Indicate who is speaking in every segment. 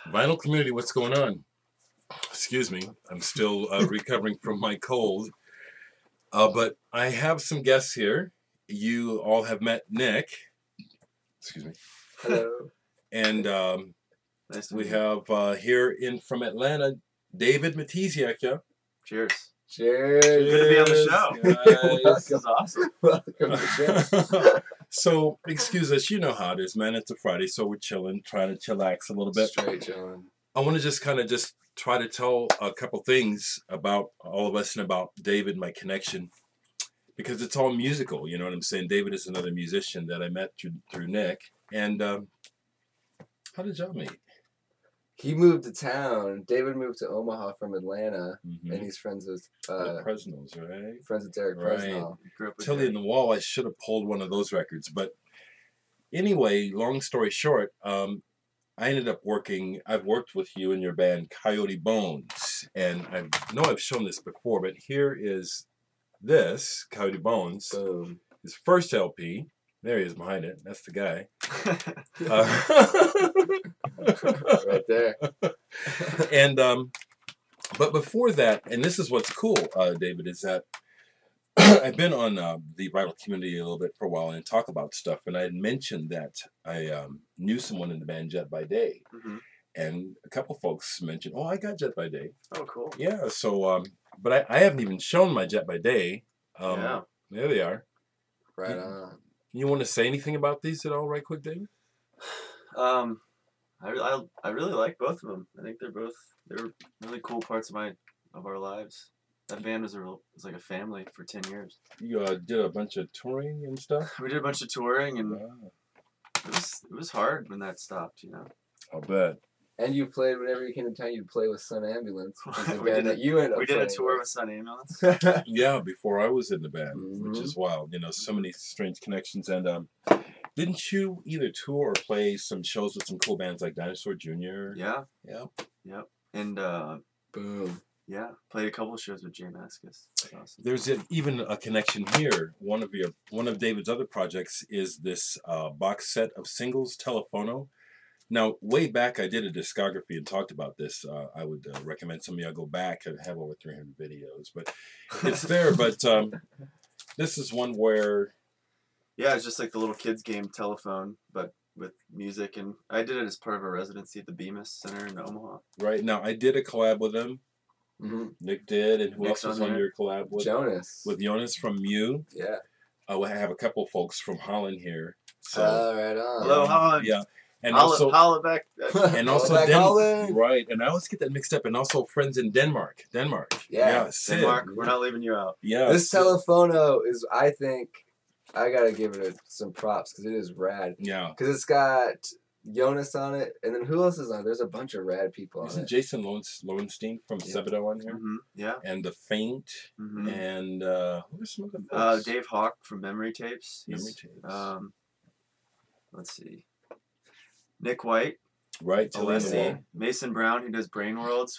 Speaker 1: Vinyl community, what's going on? Excuse me, I'm still recovering from my cold. But I have some guests here. You all have met Nick. Excuse me.
Speaker 2: Hello.
Speaker 1: And
Speaker 2: Nice to
Speaker 1: we
Speaker 2: meet you.
Speaker 1: have here from Atlanta, David Matisiak. Yeah.
Speaker 2: Cheers.
Speaker 3: Cheers.
Speaker 2: Good to be on the show. This is awesome.
Speaker 3: Welcome to the show.
Speaker 1: So, excuse us, you know how it is, man. It's a Friday, so we're chilling, trying to chillax a little bit.
Speaker 3: Straight chilling.
Speaker 1: I want to just kind of just try to tell a couple things about all of us and about David, my connection, because it's all musical. You know what I'm saying? David is another musician that I met through Nick. And how did y'all meet?
Speaker 3: He moved to town. David moved to Omaha from Atlanta,
Speaker 1: Mm-hmm.
Speaker 3: and he's friends with
Speaker 1: Presnell's, right?
Speaker 3: friends with Dereck
Speaker 1: Right.
Speaker 3: Presnell.
Speaker 1: Tilly in the Wall. I should have pulled one of those records, but anyway, long story short, I ended up working. I've worked with you in your band Coyote Bones, and I know I've shown this before, but here is this Coyote Bones,
Speaker 3: Boom.
Speaker 1: his first LP. There he is behind it. That's the guy.
Speaker 3: Right there.
Speaker 1: And but before that, and this is what's cool, David, is that I've been on the Vital Community a little bit for a while and talk about stuff, and I had mentioned that I knew someone in the band Jet by Day,
Speaker 2: Mm-hmm.
Speaker 1: and a couple folks mentioned, "Oh, I got Jet by Day."
Speaker 2: Oh, cool.
Speaker 1: Yeah, so but I haven't even shown my Jet by Day.
Speaker 2: Yeah.
Speaker 1: There they are.
Speaker 3: Right on.
Speaker 1: You want to say anything about these at all, right quick, David?
Speaker 2: I really like both of them. I think they're really cool parts of our lives. That band was like a family for 10 years.
Speaker 1: You did a bunch of touring and stuff.
Speaker 2: We did a bunch of touring, and
Speaker 1: Wow.
Speaker 2: it was hard when that stopped. You know.
Speaker 1: I'll bet.
Speaker 3: And you played, whenever you came to town, you'd play with Sun Ambulance, which is the
Speaker 2: We
Speaker 3: band
Speaker 2: did
Speaker 3: that you ended up
Speaker 2: We did a
Speaker 3: playing
Speaker 2: tour with Sun Ambulance.
Speaker 3: with.
Speaker 1: Yeah, before I was in the band, which
Speaker 3: Mhm.
Speaker 1: is wild. You know, so many strange connections. And didn't you either tour or play some shows with some cool bands like Dinosaur Jr.?
Speaker 2: Yeah.
Speaker 1: Yeah.
Speaker 2: Yep. And
Speaker 3: Boom.
Speaker 2: yeah, played a couple of shows with Jay Mascis. That's awesome.
Speaker 1: There's even a connection here. One of David's other projects is this box set of singles, Telephono. Now, way back, I did a discography and talked about this. I would recommend some of y'all go back. I have over 300 videos, but it's there. But this is one where...
Speaker 2: Yeah, it's just like the little kids game Telephone, but with music. And I did it as part of a residency at the Bemis Center in Omaha.
Speaker 1: Right. Now, I did a collab with him.
Speaker 3: Mm-hmm.
Speaker 1: Nick did. And who
Speaker 2: Nick's
Speaker 1: else was
Speaker 2: on
Speaker 1: on
Speaker 2: there.
Speaker 1: your collab with?
Speaker 3: Jonas.
Speaker 1: With Jonas from Mew.
Speaker 3: Yeah.
Speaker 1: I have a couple folks from Holland here. So,
Speaker 3: Right on.
Speaker 2: Hello, Holland.
Speaker 1: Yeah. And
Speaker 2: Holla back.
Speaker 1: and also
Speaker 3: Back Holland.
Speaker 1: right, and I always get that mixed up. And also friends in Denmark.
Speaker 3: Yeah,
Speaker 1: Sid.
Speaker 2: Denmark, we're not leaving you out.
Speaker 1: Yeah,
Speaker 3: This
Speaker 1: Sid.
Speaker 3: Telephono is, I think, I gotta give it some props because it is rad.
Speaker 1: Yeah,
Speaker 3: Because it's got Jonas on it, and then who else is on it? There's a bunch of rad people on
Speaker 1: isn't
Speaker 3: it.
Speaker 1: Jason Lowenstein from
Speaker 3: Yeah.
Speaker 1: Sebadoh on here?
Speaker 2: Mm-hmm. Yeah.
Speaker 1: And the Faint,
Speaker 2: Mm-hmm.
Speaker 1: and who's some other folks?
Speaker 2: Dave Hawk from Memory Tapes.
Speaker 1: Memory Tapes.
Speaker 2: Let's see. Nick White,
Speaker 1: Right, Tilly in the Wall.
Speaker 2: Alessi, Mason Brown, who does Brain Worlds,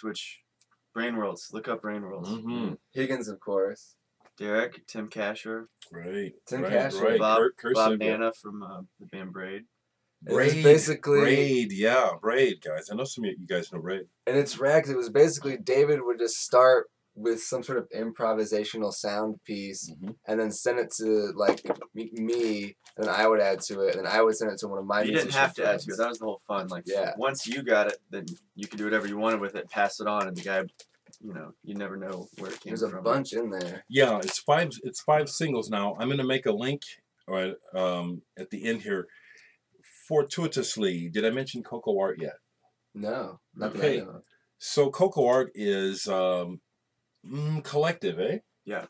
Speaker 2: look up Brain Worlds.
Speaker 1: Mm-hmm.
Speaker 3: Higgins, of course.
Speaker 2: Dereck, Tim Casher,
Speaker 1: Right.
Speaker 3: Tim
Speaker 1: right,
Speaker 3: Casher.
Speaker 1: Right.
Speaker 2: Bob
Speaker 1: Cursive, yeah.
Speaker 2: Nana from the band Braid.
Speaker 3: It was
Speaker 1: Braid,
Speaker 3: basically-
Speaker 1: Braid, yeah, Braid, guys. I know some of you guys know Braid.
Speaker 3: And it's rad 'cause it was basically David would just start with some sort of improvisational sound piece
Speaker 1: Mhm.
Speaker 3: and then send it to like me, and then I would add to it, and then I would send it to one of my
Speaker 2: You didn't
Speaker 3: musician
Speaker 2: have to add
Speaker 3: friends.
Speaker 2: to it. That was the whole fun. Like,
Speaker 3: Yeah.
Speaker 2: once you got it, then you could do whatever you wanted with it, pass it on, and the guy, you never know where it came
Speaker 3: There's a
Speaker 2: from.
Speaker 3: bunch in there.
Speaker 1: Yeah, it's five singles now. I'm gonna make a link right at the end here. Fortuitously, did I mention Coco Art yet?
Speaker 3: No, not
Speaker 1: Okay.
Speaker 3: that I know of.
Speaker 1: So Coco Art is collective, eh?
Speaker 2: Yeah.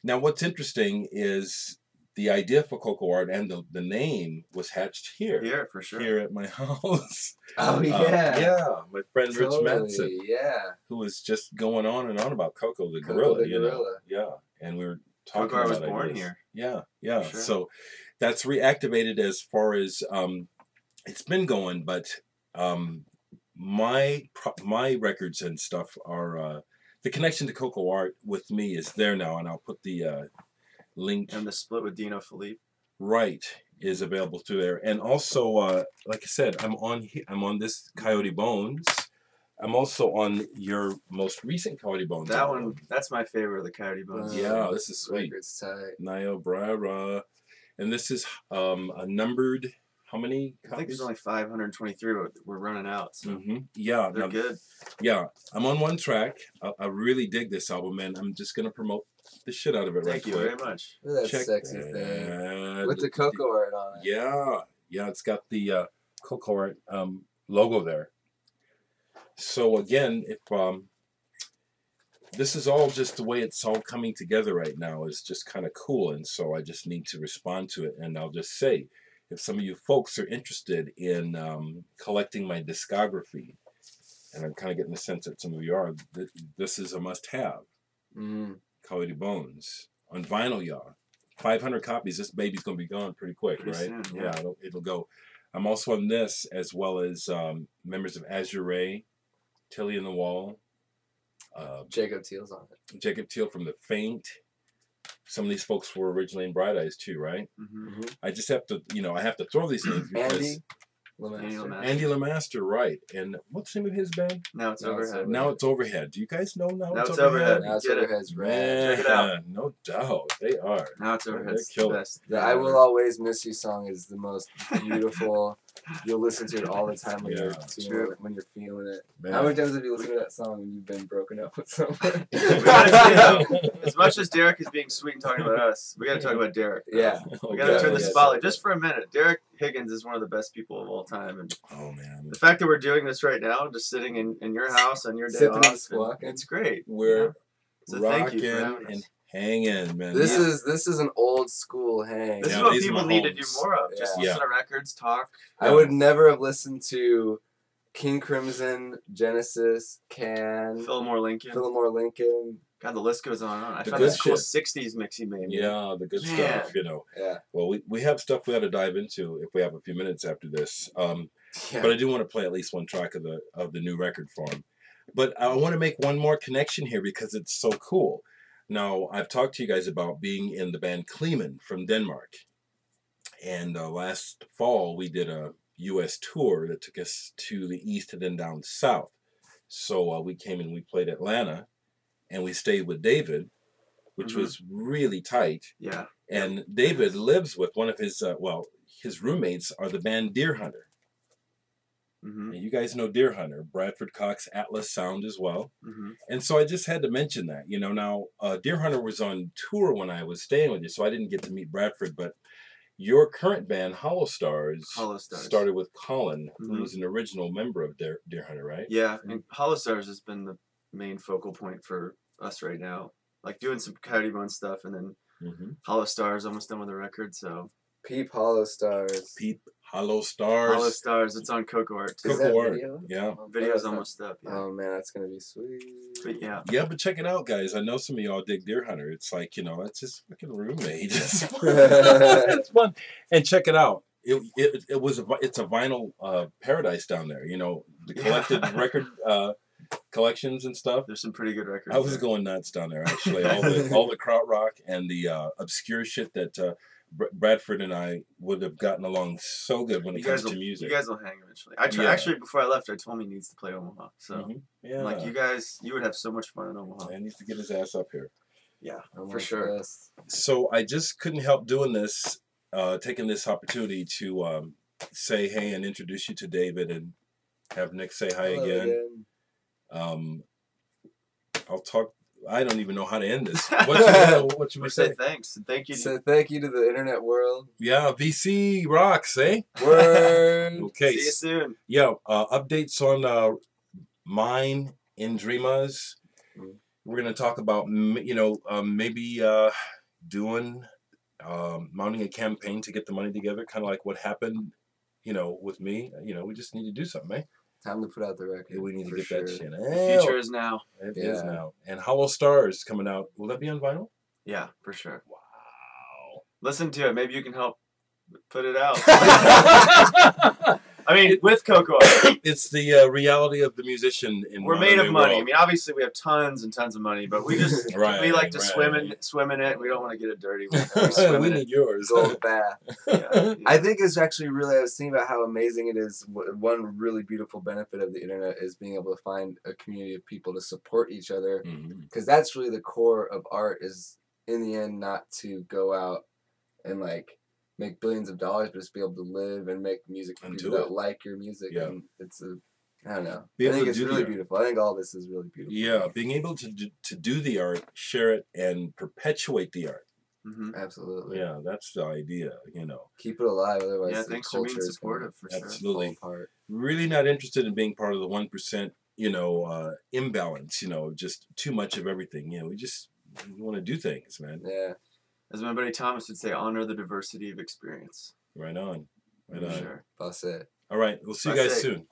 Speaker 1: Now what's interesting is the idea for Coco Art and the name was hatched here.
Speaker 2: Here, for sure.
Speaker 1: Here at my house.
Speaker 3: Oh yeah.
Speaker 1: Yeah, my friend Rich
Speaker 3: Totally,
Speaker 1: Madsen,
Speaker 3: yeah.
Speaker 1: who was just going on and on about Coco the
Speaker 3: Coco
Speaker 1: gorilla,
Speaker 3: the
Speaker 1: you know.
Speaker 3: gorilla.
Speaker 1: Yeah, and we were talking
Speaker 2: Coco Art
Speaker 1: about
Speaker 2: was born
Speaker 1: ideas.
Speaker 2: here.
Speaker 1: Yeah, yeah.
Speaker 2: For sure.
Speaker 1: So that's reactivated as far as it's been going, but my records and stuff are the connection to Coco Art with me is there now, and I'll put the link
Speaker 2: And the split with Dino Philippe.
Speaker 1: right. is available through there. And also, like I said, I'm on this Coyote Bones. I'm also on your most recent Coyote Bones.
Speaker 2: That one, that's my favorite of the Coyote Bones.
Speaker 1: Yeah, this is sweet.
Speaker 3: Record's tight.
Speaker 1: Niobrara. And this is a numbered, how many copies?
Speaker 2: I think there's only 523, but we're running out. So
Speaker 1: Yeah.
Speaker 2: they're good.
Speaker 1: Yeah, I'm on one track. I really dig this album, and I'm just going to promote the shit out of it right quick.
Speaker 2: Thank you very much.
Speaker 3: Look at that sexy thing. With the cocoa art on it.
Speaker 1: Yeah, it's got the cocoa art logo there. So again, if this is all just the way it's all coming together right now is just kind of cool, and so I just need to respond to it. And I'll just say, if some of you folks are interested in collecting my discography, and I'm kind of getting the sense that some of you are, this is a must-have. Coyote Bones on vinyl, y'all. 500 copies. This baby's gonna be gone pretty quick,
Speaker 2: Pretty
Speaker 1: right?
Speaker 2: soon, yeah.
Speaker 1: It'll go. I'm also on this, as well as members of Azure Ray, Tilly and the Wall,
Speaker 3: Jacob Teal's on it.
Speaker 1: Jacob Teal from The Faint. Some of these folks were originally in Bright Eyes too, right? I just have to, I have to throw these names because Andy LeMaster, right? And what's the name of his band?
Speaker 2: Now it's Overhead.
Speaker 1: Now it's Overhead. Do you guys know Now
Speaker 2: It's
Speaker 1: Overhead?
Speaker 2: Overhead.
Speaker 3: Now it's
Speaker 2: Get it.
Speaker 3: Overhead's rad.
Speaker 1: Man,
Speaker 2: Check it out.
Speaker 1: No doubt, they are.
Speaker 2: Now it's Overhead's the
Speaker 1: killer.
Speaker 2: best.
Speaker 3: The I Will Always Miss You song is the most beautiful. You'll listen to it all the time when you're feeling it.
Speaker 1: Man.
Speaker 3: How many times have you listened to that song when you've been broken up with someone?
Speaker 2: We gotta say, though, as much as Dereck is being sweet and talking about us, we gotta talk about Dereck.
Speaker 3: Yeah.
Speaker 2: We gotta turn the
Speaker 3: yeah,
Speaker 2: spotlight just for a minute. Dereck Higgins is one of the best people of all time, and
Speaker 1: Oh man,
Speaker 2: the fact that we're doing this right now, just sitting in your house on your day
Speaker 3: Sipping and
Speaker 2: off,
Speaker 3: squawking.
Speaker 2: it's great.
Speaker 1: we're
Speaker 2: So thank you for
Speaker 1: rocking
Speaker 2: having
Speaker 1: and
Speaker 2: us.
Speaker 1: hanging, man.
Speaker 3: This is an old school hang.
Speaker 2: This
Speaker 1: Yeah,
Speaker 2: is what
Speaker 1: these are
Speaker 2: people
Speaker 1: my
Speaker 2: need to do
Speaker 1: homes.
Speaker 2: more of. Just
Speaker 1: Yeah.
Speaker 2: listen to records, talk.
Speaker 3: I would never have listened to King Crimson, Genesis, Can,
Speaker 2: Fillmore Lincoln.
Speaker 3: Fillmore Lincoln.
Speaker 2: God, the list goes on and on. I
Speaker 1: The
Speaker 2: found
Speaker 1: good
Speaker 2: this cool
Speaker 1: shit.
Speaker 2: 60s mix you made.
Speaker 1: Yeah, the good
Speaker 2: Man.
Speaker 1: stuff,
Speaker 3: Yeah.
Speaker 1: Well, we have stuff we got to dive into if we have a few minutes after this.
Speaker 3: Yeah.
Speaker 1: But I do want to play at least one track of the new record form. But I want to make one more connection here because it's so cool. Now, I've talked to you guys about being in the band Kleeman from Denmark. And last fall, we did a U.S. tour that took us to the east and then down south. So we came and we played Atlanta, and we stayed with David, which was really tight.
Speaker 2: Yeah.
Speaker 1: And David lives with one of his, his roommates are the band Deer Hunter.
Speaker 2: Mm-hmm.
Speaker 1: And you guys know Deer Hunter, Bradford Cox Atlas Sound as well.
Speaker 2: Mm-hmm.
Speaker 1: And so I just had to mention that, now Deer Hunter was on tour when I was staying with you, so I didn't get to meet Bradford, but your current band, Hollow Stars, started with Colin, who was an original member of Deer Hunter, right?
Speaker 2: Yeah, and Hollow Stars has been the main focal point for us right now. Like doing some Coyote Bone stuff, and then Hollow Stars almost done with the record, so.
Speaker 3: Peep Hollow Stars.
Speaker 1: Peep Hollow Stars.
Speaker 2: Hollow Stars, it's on Cocoa Art too.
Speaker 3: Is that
Speaker 1: Cocoa Art,
Speaker 3: video?
Speaker 1: yeah.
Speaker 2: Video's almost up, yeah.
Speaker 3: Oh man, that's gonna be sweet.
Speaker 2: But yeah.
Speaker 1: Yeah, but check it out, guys. I know some of y'all dig Deer Hunter. It's like, that's his fucking roommate. It's fun. And check it out. It's a vinyl paradise down there. The collected record collections and stuff.
Speaker 2: There's some pretty good records.
Speaker 1: I was going nuts down there actually. All the krautrock and the obscure shit that Bradford and I would have gotten along so good when it comes to music.
Speaker 2: You guys will hang eventually. Actually, before I left, I told him he needs to play Omaha. So,
Speaker 1: yeah,
Speaker 2: like you would have so much fun in Omaha.
Speaker 1: Man needs to get his ass up here.
Speaker 2: Yeah,
Speaker 3: I'm
Speaker 2: for sure.
Speaker 1: So I just couldn't help doing this, taking this opportunity to say hey and introduce you to David and have Nick say hi again. I'll talk. I don't even know how to end this. What should we say?
Speaker 2: Thanks. And thank you.
Speaker 3: So thank you to the internet world.
Speaker 1: Yeah, VC rocks, eh?
Speaker 3: Word.
Speaker 1: Okay.
Speaker 2: See you soon.
Speaker 1: Yeah, updates on mine in Dreamas. We're gonna talk about maybe doing mounting a campaign to get the money together, kind of like what happened, with me. We just need to do something, eh?
Speaker 3: Time to put out the record.
Speaker 1: We need to get
Speaker 3: sure.
Speaker 1: that shit.
Speaker 2: The future is now.
Speaker 1: It is now. And Hollow Stars coming out. Will that be on vinyl?
Speaker 2: Yeah, for sure.
Speaker 1: Wow.
Speaker 2: Listen to it. Maybe you can help put it out. I mean, with cocoa.
Speaker 1: It's the reality of the musician in
Speaker 2: We're made of money.
Speaker 1: world.
Speaker 2: I mean, obviously we have tons and tons of money, but we just we like to swim in it. We don't want to get it dirty.
Speaker 1: We need yours.
Speaker 3: Gold bath.
Speaker 2: Yeah.
Speaker 3: I think it's actually really. I was thinking about how amazing it is. One really beautiful benefit of the internet is being able to find a community of people to support each other, because that's really the core of art. Is in the end not to go out and like make billions of dollars, but just be able to live and make music for people that like your music.
Speaker 1: Yeah.
Speaker 3: And it's I don't know.
Speaker 1: I
Speaker 3: think it's really beautiful. I think all this is really beautiful.
Speaker 1: Yeah, being able to do the art, share it, and perpetuate the art.
Speaker 3: Absolutely.
Speaker 1: Yeah, that's the idea.
Speaker 3: Keep it alive. Otherwise,
Speaker 2: thanks
Speaker 3: the
Speaker 2: for being
Speaker 3: culture
Speaker 2: supportive. For sure.
Speaker 1: Absolutely.
Speaker 3: Fall apart.
Speaker 1: Really not interested in being part of the 1%. Imbalance. Just too much of everything. We just want to do things, man.
Speaker 3: Yeah.
Speaker 2: As my buddy Thomas would say, honor the diversity of experience.
Speaker 1: Right on. Right on.
Speaker 2: Sure.
Speaker 3: That's it.
Speaker 1: All right. We'll see you guys soon.